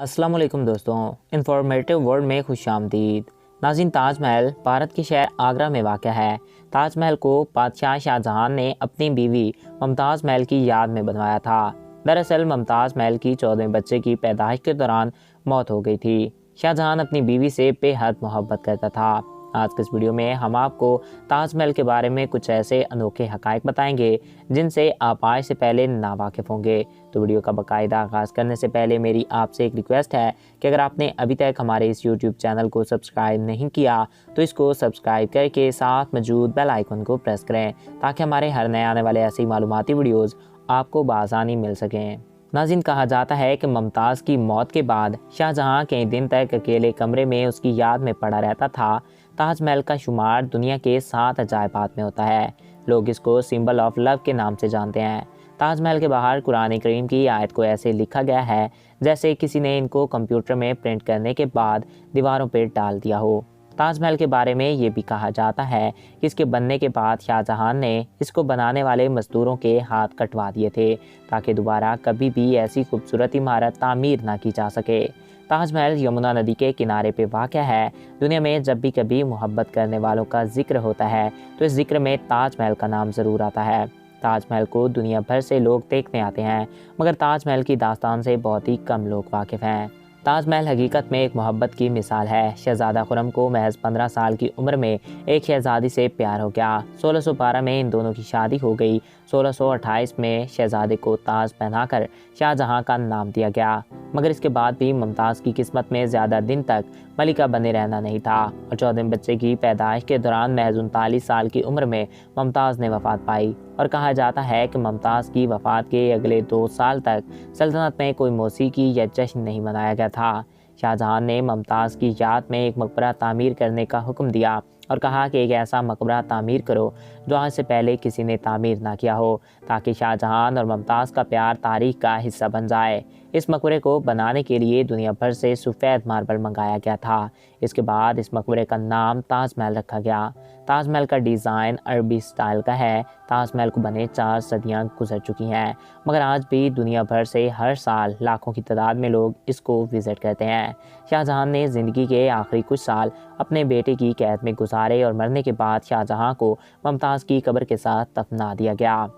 अस्सलाम वालेकुम दोस्तों, इंफॉर्मेटिव वर्ल्ड में खुश आमदीद। नाज़रीन, ताज महल भारत के शहर आगरा में वाक़या है। ताज महल को बादशाह शाहजहां ने अपनी बीवी मुमताज़ महल की याद में बनवाया था। दरअसल मुमताज़ महल की 14वें बच्चे की पैदाइश के दौरान मौत हो गई थी। शाहजहां अपनी बीवी से बेहद मोहब्बत करता था। आज के इस वीडियो में हम आपको ताज महल के बारे में कुछ ऐसे अनोखे हक़ाइक़ बताएंगे जिनसे आप आज से पहले नावाकिफ़ होंगे। तो वीडियो का बाकायदा आगाज़ करने से पहले मेरी आपसे एक रिक्वेस्ट है कि अगर आपने अभी तक हमारे इस यूट्यूब चैनल को सब्सक्राइब नहीं किया तो इसको सब्सक्राइब करके साथ मौजूद बेल आइकन को प्रेस करें ताकि हमारे हर नए आने वाले ऐसी मालूमाती वीडियोज़ आपको बआसानी मिल सकें। नाज़रीन, कहा जाता है कि मुमताज़ की मौत के बाद शाहजहां कई दिन तक अकेले कमरे में उसकी याद में पड़ा रहता था। ताज महल का शुमार दुनिया के 7 अजायबात में होता है। लोग इसको सिंबल ऑफ लव के नाम से जानते हैं। ताज महल के बाहर कुरान करीम की आयत को ऐसे लिखा गया है जैसे किसी ने इनको कंप्यूटर में प्रिंट करने के बाद दीवारों पर डाल दिया हो। ताजमहल के बारे में ये भी कहा जाता है कि इसके बनने के बाद शाहजहां ने इसको बनाने वाले मजदूरों के हाथ कटवा दिए थे ताकि दोबारा कभी भी ऐसी खूबसूरत इमारत तामीर ना की जा सके। ताजमहल यमुना नदी के किनारे पे वाक़या है। दुनिया में जब भी कभी मोहब्बत करने वालों का जिक्र होता है तो इस जिक्र में ताजमहल का नाम ज़रूर आता है। ताजमहल को दुनिया भर से लोग देखने आते हैं, मगर ताजमहल की दास्तान से बहुत ही कम लोग वाकिफ़ हैं। ताजमहल हकीकत में एक मोहब्बत की मिसाल है। शहजादा खुर्रम को महज 15 साल की उम्र में एक शहजादी से प्यार हो गया। 1612 में इन दोनों की शादी हो गई। 1628 में शहजादे को ताज पहनाकर शाहजहां का नाम दिया गया, मगर इसके बाद भी मुमताज़ की किस्मत में ज़्यादा दिन तक मलिका बने रहना नहीं था और 14वें बच्चे की पैदाइश के दौरान महज 39 साल की उम्र में मुमताज़ ने वफ़ात पाई। और कहा जाता है कि मुमताज़ की वफ़ात के अगले 2 साल तक सल्तनत में कोई मौसीकी या जश्न नहीं मनाया गया था। शाहजहां ने मुमताज़ की याद में एक मकबरा तामीर करने का हुक्म दिया और कहा कि एक ऐसा मकबरा तामीर करो जो आज से पहले किसी ने तामीर ना किया हो, ताकि शाहजहां और मुमताज़ का प्यार तारीख का हिस्सा बन जाए। इस मकबरे को बनाने के लिए दुनिया भर से सफ़ेद मार्बल मंगाया गया था। इसके बाद इस मकबरे का नाम ताजमहल रखा गया। ताजमहल का डिज़ाइन अरबी स्टाइल का है। ताजमहल को बने 4 सदियां गुजर चुकी हैं, मगर आज भी दुनिया भर से हर साल लाखों की तादाद में लोग इसको विज़िट करते हैं। शाहजहां ने ज़िंदगी के आखिरी कुछ साल अपने बेटे की कैद में गुजारे और मरने के बाद शाहजहां को मुमताज़ की कब्र के साथ दफना दिया गया।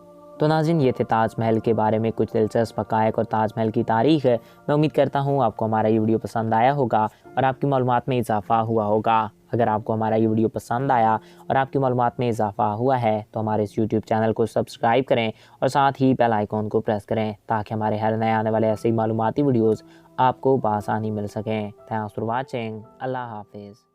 तो नाज़रीन, ये थे ताजमहल के बारे में कुछ दिलचस्प हक़ाइक़ और ताजमहल की तारीख़। मैं उम्मीद करता हूँ आपको हमारा ये वीडियो पसंद आया होगा और आपकी मालूमात में इजाफ़ा हुआ होगा। अगर आपको हमारा ये वीडियो पसंद आया और आपकी मालूमात में इजाफ़ा हुआ है तो हमारे इस यूट्यूब चैनल को सब्सक्राइब करें और साथ ही बेल आइकॉन को प्रेस करें ताकि हमारे हर नए आने वाले ऐसे ही मालूमाती वीडियोज़ आपको बआसानी मिल सकें। Thanks for watching. अल्लाह हाफिज़।